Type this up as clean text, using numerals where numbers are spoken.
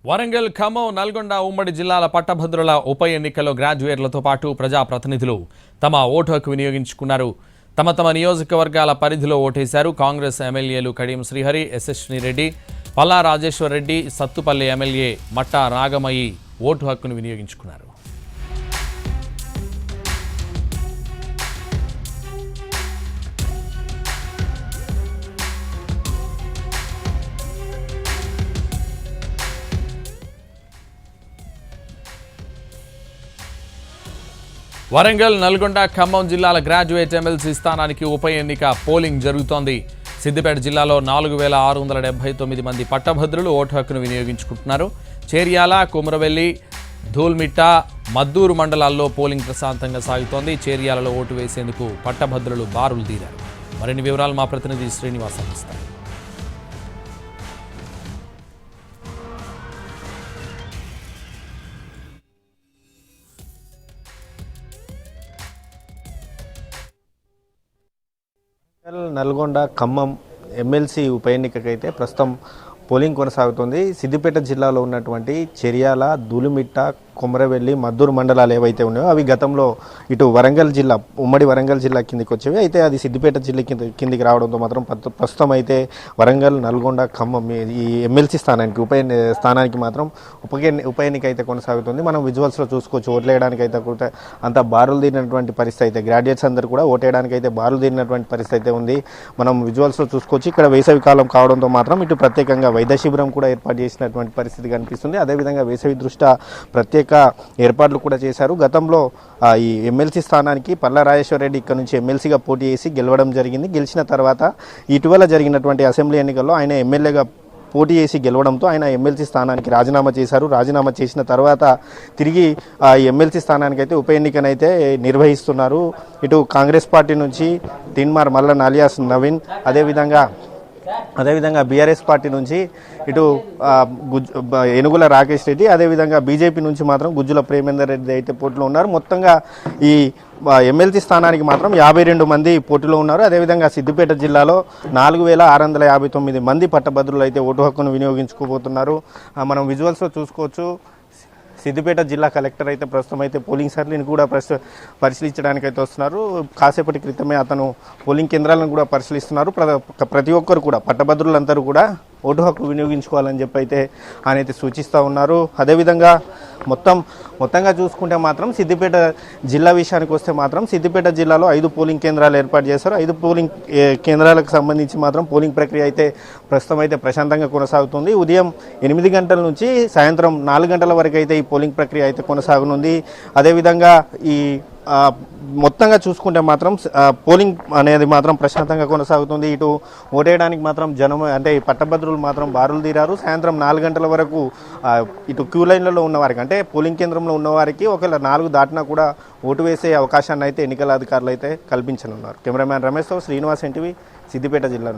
వరంగల్, ఖమ్మం, నల్గొండ ఉమ్మడి జిల్లాల పట్టభద్రుల ఉప ఎన్నికల్లో గ్రాడ్యుయేట్లతో పాటు ప్రజాప్రతినిధులు తమ ఓటు హక్కు వినియోగించుకున్నారు. తమ నియోజకవర్గాల పరిధిలో ఓటేశారు. కాంగ్రెస్ ఎమ్మెల్యేలు కడియం శ్రీహరి, యశస్విని రెడ్డి, పల్లా రాజేశ్వర్ రెడ్డి, సత్తుపల్లి ఎమ్మెల్యే మట్టా రాగమయ్యి ఓటు హక్కును వినియోగించుకున్నారు. వరంగల్, నల్గొండ, ఖమ్మం జిల్లాల గ్రాడ్యుయేట్ ఎమ్మెల్సీ స్థానానికి ఉప ఎన్నిక పోలింగ్ జరుగుతోంది. సిద్దిపేట జిల్లాలో 4679 మంది పట్టభద్రులు ఓటు హక్కును వినియోగించుకుంటున్నారు. చేర్యాల, కుమరవెల్లి, ధూల్మిట్ట, మద్దూరు మండలాల్లో పోలింగ్ ప్రశాంతంగా సాగుతోంది. చేర్యాలలో ఓటు వేసేందుకు పట్టభద్రులు బారులు తీరారు. మరిన్ని వివరాలు మా ప్రతినిధి శ్రీనివాస్ అందిస్తారు. నల్గొండ, ఖమ్మం ఎమ్మెల్సీ ఉప ఎన్నికకైతే ప్రస్తుతం పోలింగ్ కొనసాగుతుంది. సిద్దిపేట జిల్లాలో ఉన్నటువంటి చెర్యాల, ధూళిమిట్ట, కొమరవెల్లి, మద్దూరు మండలాలు ఏవైతే ఉన్నాయో అవి గతంలో ఇటు వరంగల్ జిల్లా, ఉమ్మడి వరంగల్ జిల్లా కిందికి వచ్చేవి. అయితే అది సిద్దిపేట జిల్లా కిందికి రావడంతో మాత్రం ప్రస్తుతం అయితే వరంగల్, నల్గొండ, ఖమ్మం ఈ ఎమ్మెల్సీ స్థానానికి మాత్రం ఉప ఎన్నిక అయితే కొనసాగుతుంది. మనం విజువల్స్లో చూసుకోవచ్చు. ఓట్లేయడానికి అయితే కూడా అంత బారులు తీరినటువంటి పరిస్థితి అయితే, గ్రాడ్యుయేట్స్ అందరూ కూడా ఓటేయడానికి అయితే బారులు తీరినటువంటి పరిస్థితి అయితే ఉంది. మనం విజువల్స్లో చూసుకోవచ్చు. ఇక్కడ వేసవి కాలం కావడంతో మాత్రం ఇటు ప్రత్యేకంగా వైద్య శిబిరం కూడా ఏర్పాటు చేసినటువంటి పరిస్థితి కనిపిస్తుంది. అదేవిధంగా వేసవి దృష్ట్యా ప్రత్యేక ఏర్పాట్లు కూడా చేశారు. గతంలో ఈ ఎమ్మెల్సీ స్థానానికి పల్లా రాజేశ్వర్ రెడ్డి ఇక్కడ నుంచి ఎమ్మెల్సీగా పోటీ చేసి గెలవడం జరిగింది. గెలిచిన తర్వాత ఇటీవల జరిగినటువంటి అసెంబ్లీ ఎన్నికల్లో ఆయన ఎమ్మెల్యేగా పోటీ చేసి గెలవడంతో ఆయన ఎమ్మెల్సీ స్థానానికి రాజీనామా చేశారు. రాజీనామా చేసిన తర్వాత తిరిగి ఎమ్మెల్సీ స్థానానికి అయితే ఉప ఎన్నికనైతే నిర్వహిస్తున్నారు. ఇటు కాంగ్రెస్ పార్టీ నుంచి తిన్మార్ మల్లన్ అలియాస్ నవీన్, అదేవిధంగా బీఆర్ఎస్ పార్టీ నుంచి ఇటు ఏనుగుల రాకేష్ రెడ్డి, అదేవిధంగా బీజేపీ నుంచి మాత్రం గుజ్జుల ప్రేమేందర్ రెడ్డి అయితే పోటీలో ఉన్నారు. మొత్తంగా ఈ ఎమ్మెల్సీ స్థానానికి మాత్రం 52 మంది పోటీలో ఉన్నారు. అదేవిధంగా సిద్దిపేట జిల్లాలో 4659 మంది పట్టభద్రులు అయితే ఓటు హక్కును వినియోగించుకోబోతున్నారు. మనం విజువల్స్లో చూసుకోవచ్చు. సిద్దిపేట జిల్లా కలెక్టర్ అయితే ప్రస్తుతం అయితే పోలింగ్ సర్లీని కూడా పరిశీలించడానికి అయితే వస్తున్నారు. కాసేపటి క్రితమే అతను పోలింగ్ కేంద్రాలను కూడా పరిశీలిస్తున్నారు. ప్రతి ఒక్కరు కూడా పట్టభద్రులందరూ కూడా ఓటు హక్కు వినియోగించుకోవాలని చెప్పి అయితే ఆయన అయితే సూచిస్తూ ఉన్నారు. అదేవిధంగా మొత్తంగా చూసుకుంటే మాత్రం సిద్దిపేట జిల్లా విషయానికి వస్తే మాత్రం సిద్దిపేట జిల్లాలో 5 పోలింగ్ కేంద్రాలు ఏర్పాటు చేశారు. 5 పోలింగ్ కేంద్రాలకు సంబంధించి మాత్రం పోలింగ్ ప్రక్రియ అయితే ప్రస్తుతం అయితే ప్రశాంతంగా కొనసాగుతుంది. ఉదయం 8 గంటల నుంచి సాయంత్రం 4 గంటల వరకు అయితే ఈ పోలింగ్ ప్రక్రియ అయితే కొనసాగనుంది. అదేవిధంగా ఈ మొత్తంగా చూసుకుంటే మాత్రం పోలింగ్ అనేది మాత్రం ప్రశాంతంగా కొనసాగుతుంది. ఇటు ఓటేయడానికి మాత్రం జనం అంటే ఈ పట్టభద్రులు మాత్రం బారులు తీరారు. సాయంత్రం 4 గంటల వరకు ఇటు క్యూ లైన్లలో ఉన్నవారికి అంటే పోలింగ్ కేంద్రంలో ఉన్నవారికి ఒకవేళ 4 దాటినా కూడా ఓటు వేసే అవకాశాన్ని అయితే ఎన్నికల అధికారులు అయితే కల్పించనున్నారు. కెమెరామ్యాన్ రమేష్తో శ్రీనివాస్, ఎన్టీవీ, సిద్దిపేట జిల్లా.